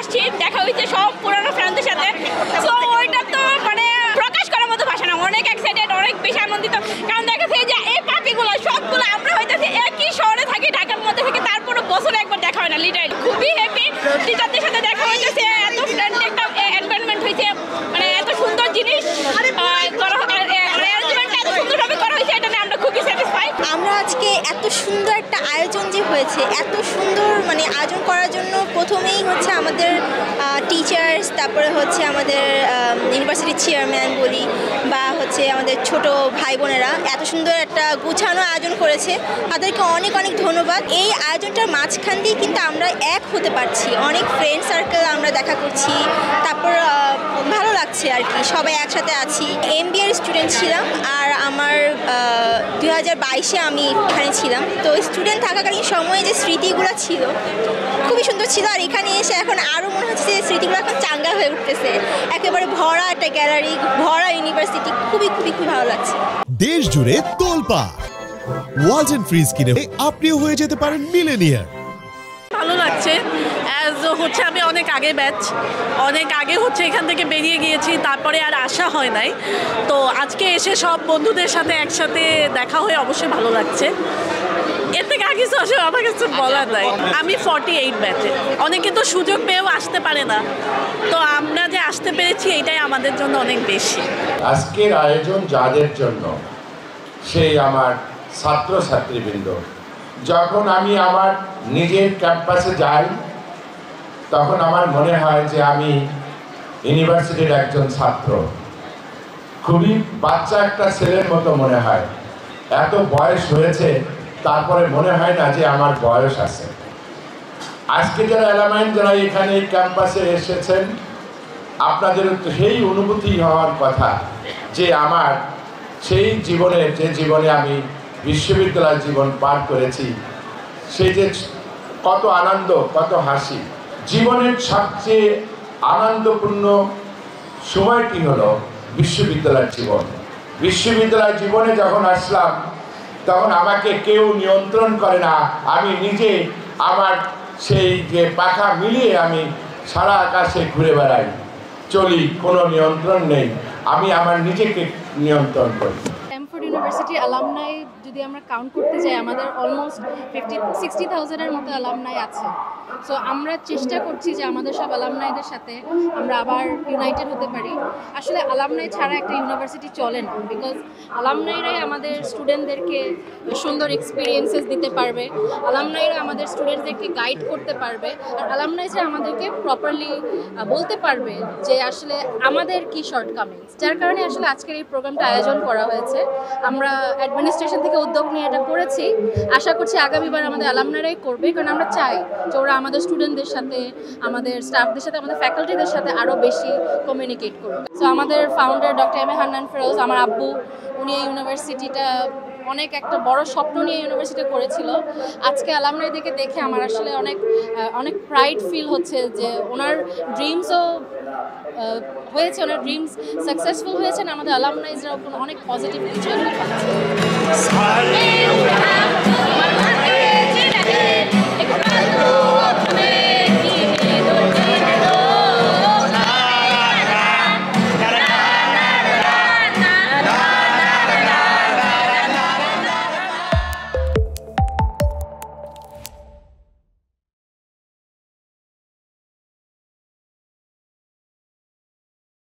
আসছি, দেখা হয়েছে সব পুরনো ফ্রেন্ডদের সাথে। সো ওইটা তো মানে প্রকাশ করার মতো ভাষা না, অনেক এক্সাইটেড, অনেক বেশি আনন্দিত। কারণ দেখা যাচ্ছে যে এই পার্টিগুলো সবগুলো আমরা হইতেছে একই শহরে থাকি, ঢাকার মধ্যে থেকে, তারপরে বছরে একবার দেখা হয় না। লিটারালি খুবই হ্যাপি, টিচারদের সাথে দেখা হইতেছে, এত ফ্রেন্ডলি একটা এনভায়রনমেন্ট হয়েছে, মানে এত সুন্দর জিনিস আমরা আজকে এত সুন্দর একটা আয়োজন যে হয়েছে, এত সুন্দর মানে আয়োজন করার জন্য প্রথমেই হচ্ছে আমাদের টিচার্স, তারপরে হচ্ছে আমাদের ইউনিভার্সিটির চেয়ারম্যান বলি বা হচ্ছে আমাদের ছোট ভাই বোনেরা এত সুন্দর একটা গুছানো আয়োজন করেছে, তাদেরকে অনেক অনেক ধন্যবাদ। এই আয়োজনটার মাঝখান দিয়ে কিন্তু আমরা এক হতে পারছি, অনেক ফ্রেন্ড সার্কেল আমরা দেখা করছি, তারপর ভালো লাগছে আর কি, সবাই একসাথে আছি। MBA স্টুডেন্ট ছিলাম আর আমার 2022-এ আমি এখানে ছিলাম, তো স্টুডেন্ট থাকাকালীন সময়ে যে স্মৃতিগুলো ছিল খুবই সুন্দর ছিল। আর এখানে এসে এখন আরও মনে হচ্ছে যে স্মৃতিগুলো এখন চাঙ্গা হয়ে উঠতেছে, একেবারে ভরা একটা গ্যালারি, ভরা ইউনিভার্সিটি, খুবই খুবই খুবই ভালো লাগছে। দেশ জুড়ে তোলপাড় ওয়ালটন ফ্রিজ কিনে আপনিও হয়ে যেতে পারেন মিলেনিয়ার। ভালো লাগছে, হচ্ছে আমি অনেক আগে ব্যাচ, অনেক আগে হচ্ছে এখান থেকে বেরিয়ে গিয়েছি, তারপরে আর আসা হয় নাই। তো আজকে এসে সব বন্ধুদের সাথে একসাথে দেখা হয়ে অবশ্যই ভালো লাগছে। এর থেকে আগে কিছু আসলে আমার কাছে বলার নাই। আমি 48 ব্যাচে, অনেকে তো সুযোগ পেয়েও আসতে পারে না, তো আমরা যে আসতে পেরেছি এটাই আমাদের জন্য অনেক বেশি। আজকের আয়োজন যাদের জন্য, সেই আমার ছাত্রছাত্রীবৃন্দ। যখন আমি আমার নিজের ক্যাম্পাসে যাই তখন আমার মনে হয় যে আমি ইউনিভার্সিটির একজন ছাত্র, খুবই বাচ্চা একটা ছেলের মতো মনে হয়। এত বয়স হয়েছে তারপরে মনে হয় না যে আমার বয়স আছে। আজকে যারা অ্যালামাইন, যারা এখানে এই ক্যাম্পাসে এসেছেন, আপনাদের তো সেই অনুভূতি হওয়ার কথা যে আমার সেই জীবনের, যে জীবনে আমি বিশ্ববিদ্যালয় জীবন পার করেছি, সেই যে কত আনন্দ, কত হাসি। জীবনের সবচেয়ে আনন্দপূর্ণ সময়টি হলো বিশ্ববিদ্যালয় জীবন। বিশ্ববিদ্যালয় জীবনে যখন আসলাম তখন আমাকে কেউ নিয়ন্ত্রণ করে না, আমি নিজে আমার সেই যে পাখা মিলিয়ে আমি সারা আকাশে ঘুরে বেড়াই, চলি, কোনো নিয়ন্ত্রণ নেই, আমি আমার নিজেকে নিয়ন্ত্রণ করি। স্ট্যামফোর্ড ইউনিভার্সিটির অ্যালামনাই যদি আমরা কাউন্ট করতে যাই, আমাদের অলমোস্ট 50-60,000-এর মতো অ্যালামনাই আছে। সো আমরা চেষ্টা করছি যে আমাদের সব অ্যালামনাইদের সাথে আমরা আবার ইউনাইটেড হতে পারি। আসলে অ্যালামনাই ছাড়া একটা ইউনিভার্সিটি চলে না, বিকজ অ্যালামনাইরাই আমাদের স্টুডেন্টদেরকে সুন্দর এক্সপিরিয়েন্সেস দিতে পারবে, অ্যালামনাইরা আমাদের স্টুডেন্টদেরকে গাইড করতে পারবে, আর অ্যালামনাইরা আমাদেরকে প্রপারলি বলতে পারবে যে আসলে আমাদের কি শর্টকামিংস। যার কারণে আসলে আজকের এই প্রোগ্রামটা আয়োজন করা হয়েছে। আমরা অ্যাডমিনিস্ট্রেশন থেকে উদ্যোগ নিয়ে এটা করেছি, আশা করছি আগামীবার আমাদের অ্যালামনাইরাই করবে, কারণ আমরা চাই যে ওরা আমাদের স্টুডেন্টদের সাথে, আমাদের স্টাফদের সাথে, আমাদের ফ্যাকাল্টিদের সাথে আরও বেশি কমিউনিকেট করবে। সো আমাদের founder doctor M A Hannan Feroz, আমার আব্বু, উনি এই ইউনিভার্সিটিটা অনেক একটা বড় স্বপ্ন নিয়ে ইউনিভার্সিটি করেছিল। আজকে অ্যালামনাইদেরকে দেখে আমার আসলে অনেক প্রাইড ফিল হচ্ছে যে ওনার ড্রিমসও হয়েছে, ওনার ড্রিমস সাকসেসফুল হয়েছে, আমাদের অ্যালামনাইজরা অনেক পজিটিভ কিছু একটা পাচ্ছে।